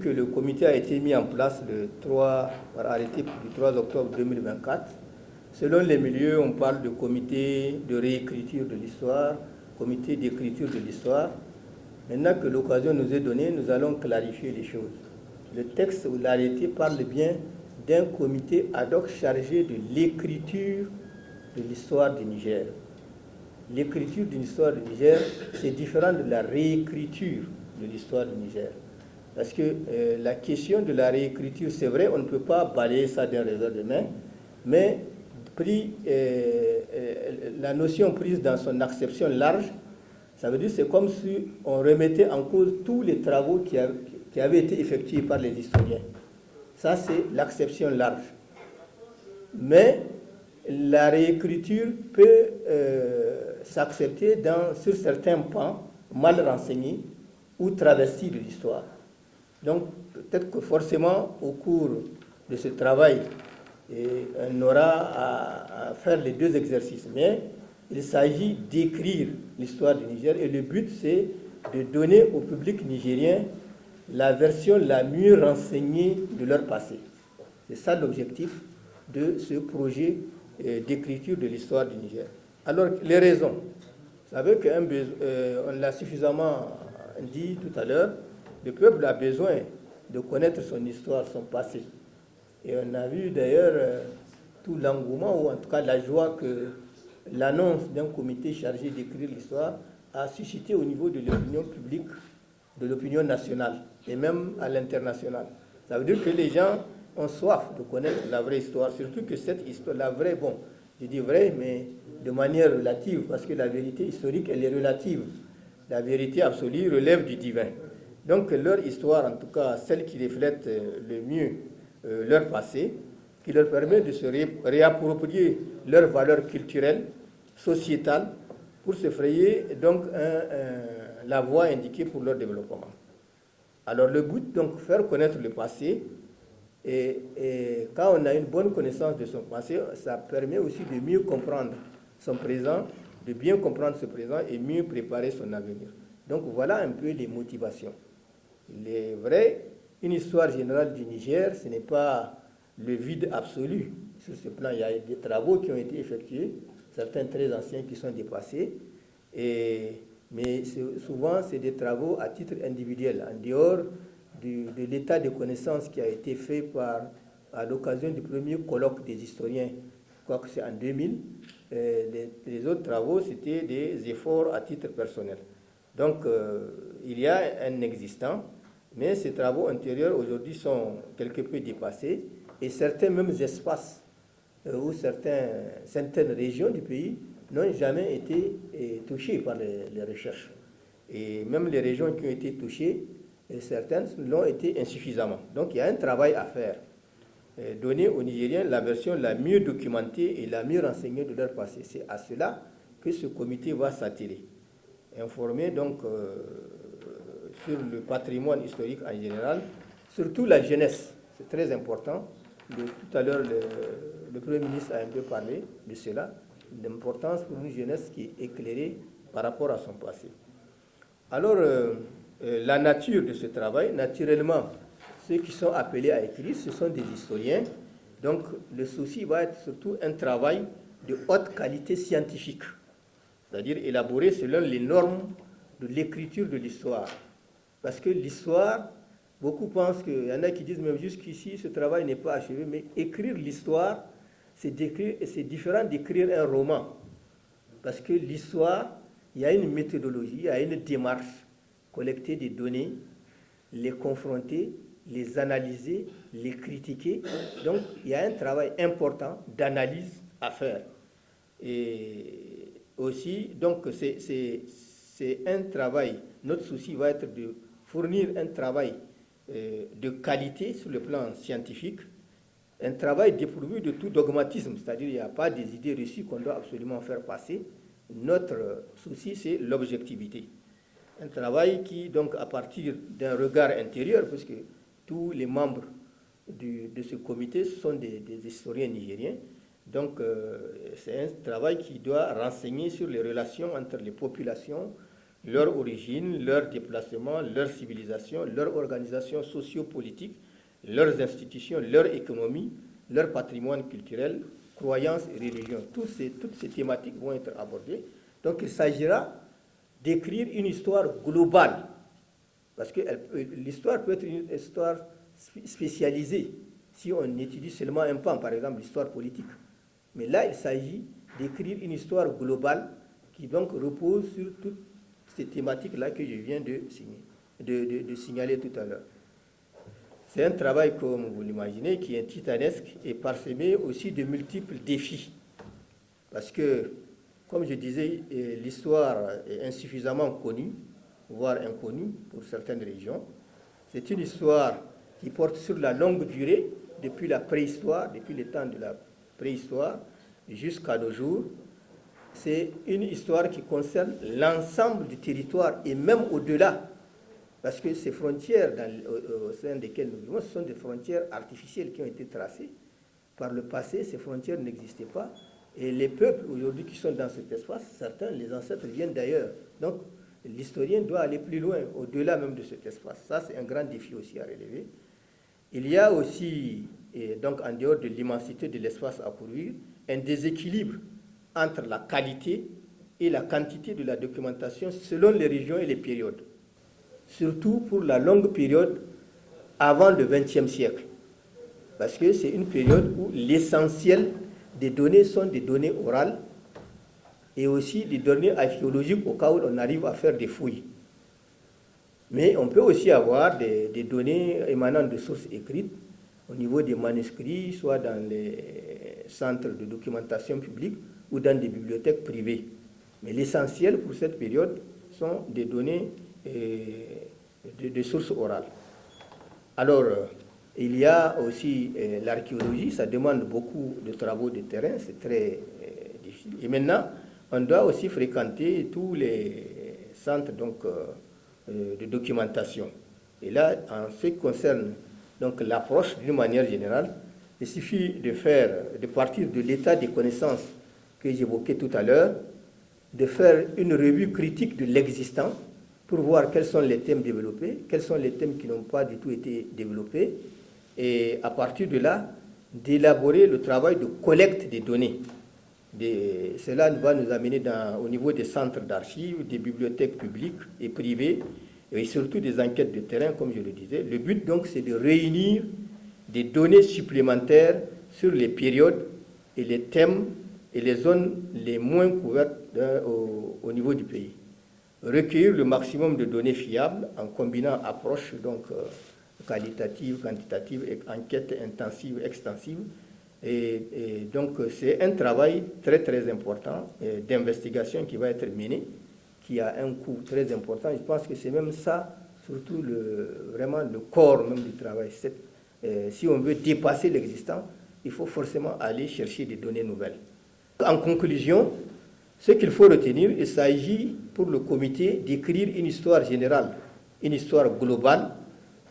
que le comité a été mis en place par arrêté du 3 octobre 2024, selon les milieux, on parle de comité de réécriture de l'histoire, comité d'écriture de l'histoire. Maintenant que l'occasion nous est donnée, nous allons clarifier les choses. Le texte ou l'arrêté parle bien d'un comité ad hoc chargé de l'écriture de l'histoire du Niger. L'écriture d'une histoire du Niger, c'est différent de la réécriture de l'histoire du Niger. Parce que la question de la réécriture, c'est vrai, on ne peut pas balayer ça d'un revers de main, mais la notion prise dans son acception large, ça veut dire que c'est comme si on remettait en cause tous les travaux qui avaient été effectués par les historiens. Ça, c'est l'acception large. Mais la réécriture peut s'accepter sur certains pans mal renseignés ou travestis de l'histoire. Donc, peut-être que forcément, au cours de ce travail, on aura à faire les deux exercices. Mais il s'agit d'écrire l'histoire du Niger et le but, c'est de donner au public nigérien la version la mieux renseignée de leur passé. C'est ça l'objectif de ce projet d'écriture de l'histoire du Niger. Alors, les raisons. Vous savez qu'on l'a suffisamment dit tout à l'heure, le peuple a besoin de connaître son histoire, son passé. Et on a vu d'ailleurs tout l'engouement, ou en tout cas la joie que l'annonce d'un comité chargé d'écrire l'histoire a suscité au niveau de l'opinion publique, de l'opinion nationale et même à l'international. Ça veut dire que les gens ont soif de connaître la vraie histoire, surtout que cette histoire, la vraie, bon, je dis vraie, mais de manière relative, parce que la vérité historique, elle est relative. La vérité absolue relève du divin. Donc leur histoire, en tout cas celle qui reflète le mieux leur passé, qui leur permet de se réapproprier leurs valeurs culturelles, sociétales, pour se frayer donc la voie indiquée pour leur développement. Alors le but, donc, faire connaître le passé, et quand on a une bonne connaissance de son passé, ça permet aussi de mieux comprendre son présent, de bien comprendre ce présent et mieux préparer son avenir. Donc voilà un peu les motivations. Il est vrai, une histoire générale du Niger, ce n'est pas le vide absolu. Sur ce plan, il y a des travaux qui ont été effectués, certains très anciens qui sont dépassés, mais souvent c'est des travaux à titre individuel, en dehors de l'état de connaissance qui a été fait à l'occasion du premier colloque des historiens, je crois que c'est en 2000. Les autres travaux, c'était des efforts à titre personnel. Donc, il y a un existant, mais ces travaux antérieurs aujourd'hui sont quelque peu dépassés, et certains mêmes espaces ou certaines régions du pays n'ont jamais été touchées par les recherches. Et même les régions qui ont été touchées, certaines l'ont été insuffisamment. Donc il y a un travail à faire. Donner aux Nigériens la version la mieux documentée et la mieux renseignée de leur passé. C'est à cela que ce comité va s'atteler. Informer donc sur le patrimoine historique en général, surtout la jeunesse. C'est très important. Tout à l'heure, le Premier ministre a un peu parlé de cela, l'importance pour une jeunesse qui est éclairée par rapport à son passé. Alors, la nature de ce travail, naturellement, ceux qui sont appelés à écrire, ce sont des historiens. Donc, le souci va être surtout un travail de haute qualité scientifique, c'est-à-dire élaboré selon les normes de l'écriture de l'histoire. Parce que l'histoire, beaucoup pensent qu'il y en a qui disent, mais jusqu'ici, ce travail n'est pas achevé, mais écrire l'histoire, c'est différent d'écrire un roman. Parce que l'histoire, il y a une méthodologie, il y a une démarche, collecter des données, les confronter, les analyser, les critiquer. Donc, il y a un travail important d'analyse à faire. Et aussi, donc, c'est un travail, notre souci va être de fournir un travail de qualité sur le plan scientifique, un travail dépourvu de tout dogmatisme, c'est-à-dire qu'il n'y a pas des idées reçues qu'on doit absolument faire passer. Notre souci, c'est l'objectivité. Un travail qui, donc, à partir d'un regard intérieur, puisque tous les membres de ce comité sont des historiens nigériens, donc c'est un travail qui doit renseigner sur les relations entre les populations, leur origine, leur déplacement, leur civilisation, leur organisation socio-politique, leurs institutions, leur économie, leur patrimoine culturel, croyances et religions. Toutes ces thématiques vont être abordées. Donc il s'agira d'écrire une histoire globale, parce que l'histoire peut être une histoire spécialisée, si on étudie seulement un pan, par exemple l'histoire politique. Mais là, il s'agit d'écrire une histoire globale qui donc repose sur toutes ces thématiques-là que je viens de signaler tout à l'heure. C'est un travail, comme vous l'imaginez, qui est titanesque et parsemé aussi de multiples défis. Parce que, comme je disais, l'histoire est insuffisamment connue, voire inconnue pour certaines régions. C'est une histoire qui porte sur la longue durée, depuis la préhistoire, depuis les temps de la préhistoire jusqu'à nos jours. C'est une histoire qui concerne l'ensemble du territoire et même au-delà. Parce que ces frontières au sein desquelles nous vivons, ce sont des frontières artificielles qui ont été tracées. Par le passé, ces frontières n'existaient pas. Et les peuples aujourd'hui qui sont dans cet espace, certains, les ancêtres viennent d'ailleurs. Donc, l'historien doit aller plus loin, au-delà même de cet espace. Ça, c'est un grand défi aussi à relever. Il y a aussi, et donc en dehors de l'immensité de l'espace à courir, un déséquilibre entre la qualité et la quantité de la documentation selon les régions et les périodes. Surtout pour la longue période avant le XXe siècle. Parce que c'est une période où l'essentiel des données sont des données orales et aussi des données archéologiques au cas où on arrive à faire des fouilles. Mais on peut aussi avoir des données émanant de sources écrites au niveau des manuscrits, soit dans les centres de documentation publique ou dans des bibliothèques privées. Mais l'essentiel pour cette période sont des données de sources orales. Alors, il y a aussi l'archéologie, ça demande beaucoup de travaux de terrain, c'est très difficile. Et maintenant, on doit aussi fréquenter tous les centres de documentation. Et là, en ce qui concerne donc l'approche d'une manière générale, il suffit de partir de l'état des connaissances que j'évoquais tout à l'heure, de faire une revue critique de l'existant pour voir quels sont les thèmes développés, quels sont les thèmes qui n'ont pas du tout été développés, et à partir de là, d'élaborer le travail de collecte des données. Cela va nous amener au niveau des centres d'archives, des bibliothèques publiques et privées, et surtout des enquêtes de terrain, comme je le disais. Le but, donc, c'est de réunir des données supplémentaires sur les périodes et les thèmes et les zones les moins couvertes au niveau du pays. Recueillir le maximum de données fiables en combinant approches qualitatives, quantitatives, et enquêtes intensives, extensives. Et donc, c'est un travail très, très important d'investigation qui va être mené, qui a un coût très important. Je pense que c'est même ça, surtout vraiment le corps même du travail. Si on veut dépasser l'existant, il faut forcément aller chercher des données nouvelles. En conclusion, ce qu'il faut retenir, il s'agit pour le comité d'écrire une histoire générale, une histoire globale,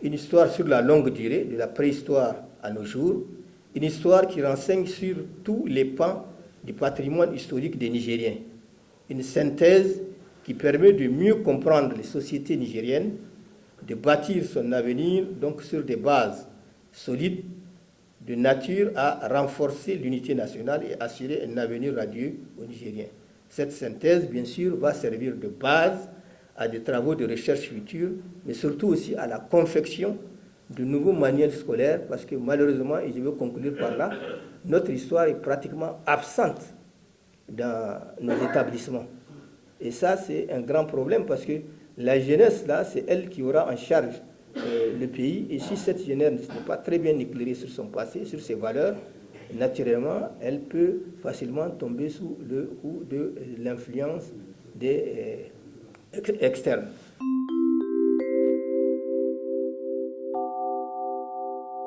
une histoire sur la longue durée, de la préhistoire à nos jours, une histoire qui renseigne sur tous les pans du patrimoine historique des Nigériens, une synthèse qui permet de mieux comprendre les sociétés nigériennes, de bâtir son avenir donc sur des bases solides, de nature à renforcer l'unité nationale et assurer un avenir radieux aux Nigériens. Cette synthèse, bien sûr, va servir de base à des travaux de recherche futurs, mais surtout aussi à la confection de nouveaux manuels scolaires, parce que malheureusement, et je veux conclure par là, notre histoire est pratiquement absente dans nos établissements. Et ça, c'est un grand problème, parce que la jeunesse, là, c'est elle qui aura en charge le pays. Et si cette jeunesse n'est pas très bien éclairée sur son passé, sur ses valeurs, naturellement, elle peut facilement tomber sous le coup de l'influence des externes.